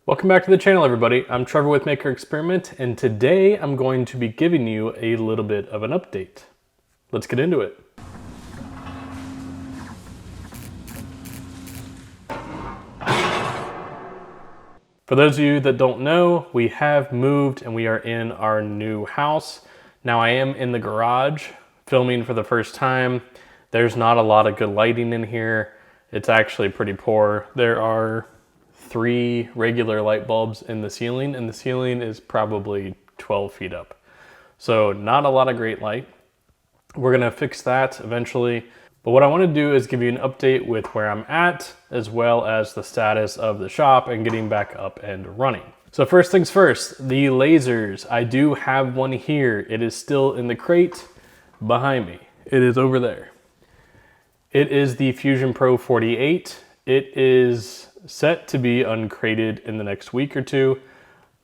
Welcome back to the channel, everybody. I'm Trevor with Maker Experiment, and today I'm going to be giving you a little bit of an update. Let's get into it. For those of you that don't know, we have moved and we are in our new house. Now I am in the garage filming for the first time. There's not a lot of good lighting in here. It's actually pretty poor. There are 3 regular light bulbs in the ceiling, and the ceiling is probably 12 feet up. So not a lot of great light. We're gonna fix that eventually. But what I wanna do is give you an update with where I'm at, as well as the status of the shop and getting back up and running. So first things first, the lasers. I do have one here. It is still in the crate behind me. It is over there. It is the Fusion Pro 48. It is set to be uncrated in the next week or two.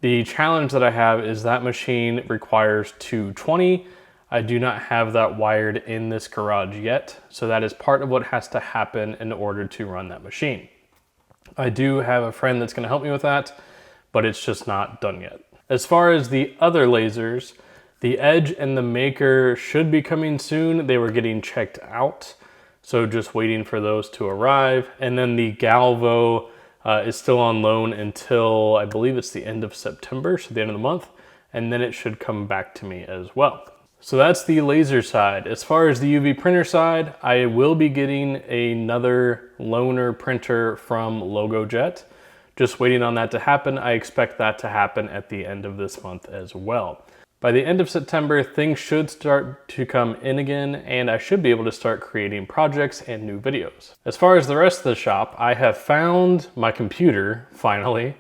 The challenge that I have is that machine requires 220. I do not have that wired in this garage yet, so that is part of what has to happen in order to run that machine. I do have a friend that's going to help me with that, but it's just not done yet. As far as the other lasers, the Edge and the Maker should be coming soon. They were getting checked out, so just waiting for those to arrive. And then the Galvo is still on loan until I believe it's the end of September, so the end of the month, and then it should come back to me as well. So that's the laser side. As far as the UV printer side, I will be getting another loaner printer from LOGOJET. Just waiting on that to happen. I expect that to happen at the end of this month as well. By the end of September, things should start to come in again, and I should be able to start creating projects and new videos. As far as the rest of the shop, I have found my computer, finally.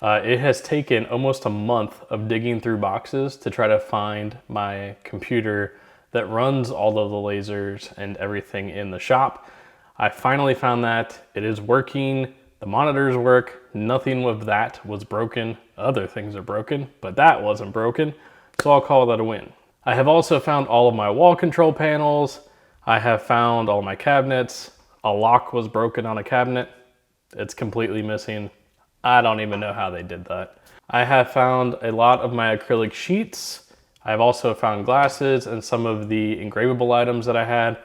It has taken almost a month of digging through boxes to try to find my computer that runs all of the lasers and everything in the shop. I finally found that. It is working. The monitors work. Nothing of that was broken. Other things are broken, but that wasn't broken. So I'll call that a win. I have also found all of my wall control panels. I have found all my cabinets. A lock was broken on a cabinet. It's completely missing. I don't even know how they did that. I have found a lot of my acrylic sheets. I've also found glasses and some of the engravable items that I had.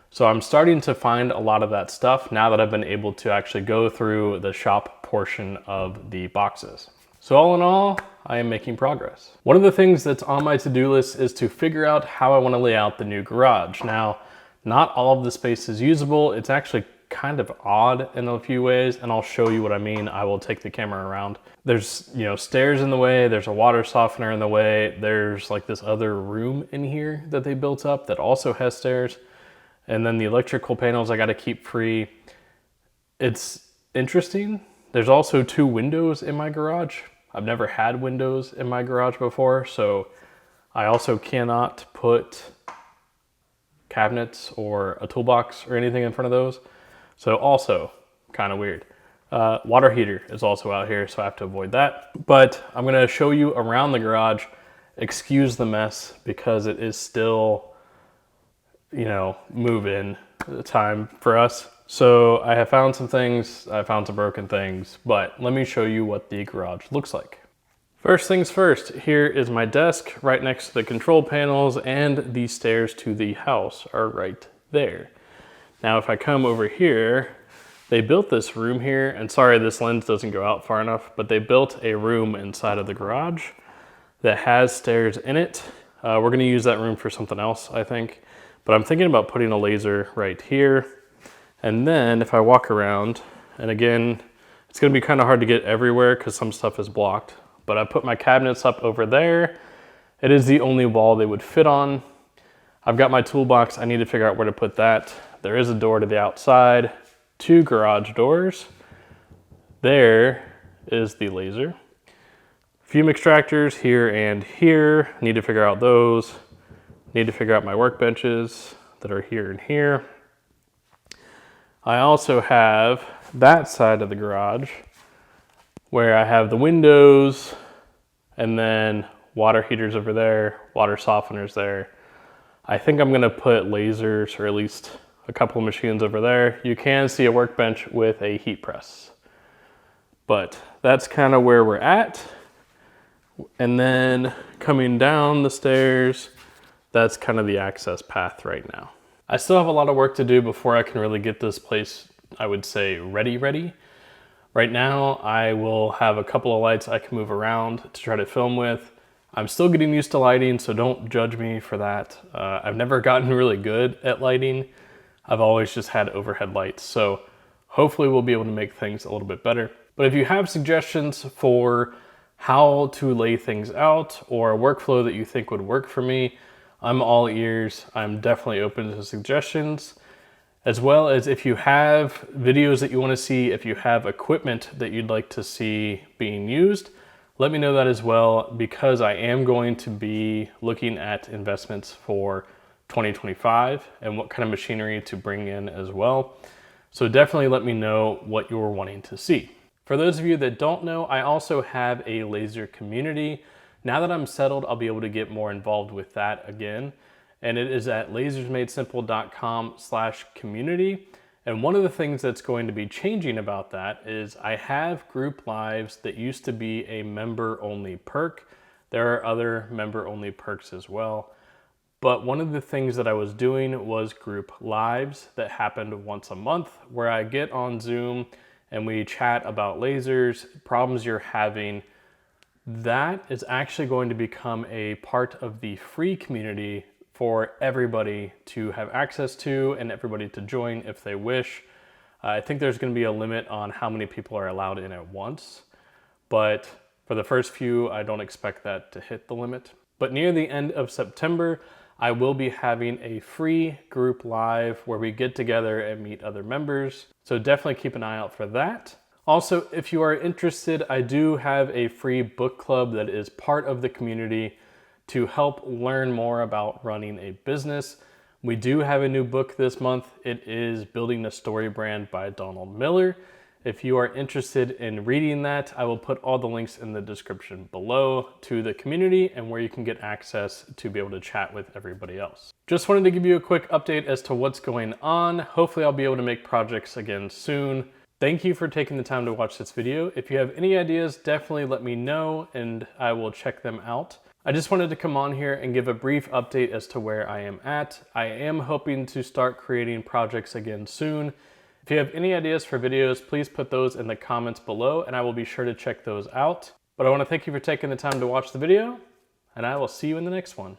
So I'm starting to find a lot of that stuff now that I've been able to actually go through the shop portion of the boxes. So all in all, I am making progress. One of the things that's on my to-do list is to figure out how I want to lay out the new garage. Now, not all of the space is usable. It's actually kind of odd in a few ways, and I'll show you what I mean. I will take the camera around. There's, stairs in the way. There's a water softener in the way. There's like this other room in here that they built up that also has stairs. And then the electrical panels I got to keep free. It's interesting. There's also 2 windows in my garage. I've never had windows in my garage before, so I also cannot put cabinets or a toolbox or anything in front of those. So also kind of weird. Water heater is also out here, so I have to avoid that. But I'm gonna show you around the garage. Excuse the mess because it is still, move-in time for us. So I have found some things, I found some broken things, but let me show you what the garage looks like. First things first, here is my desk right next to the control panels, and the stairs to the house are right there. Now if I come over here, they built this room here, and sorry this lens doesn't go out far enough, but they built a room inside of the garage that has stairs in it. We're gonna use that room for something else, I think, but I'm thinking about putting a laser right here. And then if I walk around, and again, it's gonna be kind of hard to get everywhere because some stuff is blocked, but I put my cabinets up over there. It is the only wall they would fit on. I've got my toolbox. I need to figure out where to put that. There is a door to the outside, 2 garage doors. There is the laser. Fume extractors here and here. Need to figure out those. Need to figure out my workbenches that are here and here. I also have that side of the garage where I have the windows and then water heaters over there, water softeners there. I think I'm gonna put lasers, or at least a couple of machines over there. You can see a workbench with a heat press. But that's kind of where we're at. And then coming down the stairs, that's kind of the access path right now. I still have a lot of work to do before I can really get this place, I would say, ready. Right now, I will have a couple of lights I can move around to try to film with. I'm still getting used to lighting, so don't judge me for that. I've never gotten really good at lighting. I've always just had overhead lights, so hopefully we'll be able to make things a little bit better. But if you have suggestions for how to lay things out or a workflow that you think would work for me, I'm all ears. I'm definitely open to suggestions, as well as if you have videos that you want to see, if you have equipment that you'd like to see being used, let me know that as well, because I am going to be looking at investments for 2025 and what kind of machinery to bring in as well. So definitely let me know what you're wanting to see. For those of you that don't know, I also have a laser community. Now that I'm settled, I'll be able to get more involved with that again. And it is at lasersmadesimple.com/community. And one of the things that's going to be changing about that is I have group lives that used to be a member-only perk. There are other member-only perks as well. But one of the things that I was doing was group lives that happened once a month, where I get on Zoom and we chat about lasers, problems you're having. That is actually going to become a part of the free community for everybody to have access to and everybody to join if they wish. I think there's going to be a limit on how many people are allowed in at once, but for the first few, I don't expect that to hit the limit. But near the end of September, I will be having a free group live where we get together and meet other members. So definitely keep an eye out for that. Also, if you are interested, I do have a free book club that is part of the community to help learn more about running a business. We do have a new book this month. It is Building a Story Brand by Donald Miller. If you are interested in reading that, I will put all the links in the description below to the community and where you can get access to be able to chat with everybody else. Just wanted to give you a quick update as to what's going on. Hopefully I'll be able to make projects again soon. Thank you for taking the time to watch this video. If you have any ideas, definitely let me know and I will check them out. I just wanted to come on here and give a brief update as to where I am at. I am hoping to start creating projects again soon. If you have any ideas for videos, please put those in the comments below and I will be sure to check those out. But I want to thank you for taking the time to watch the video, and I will see you in the next one.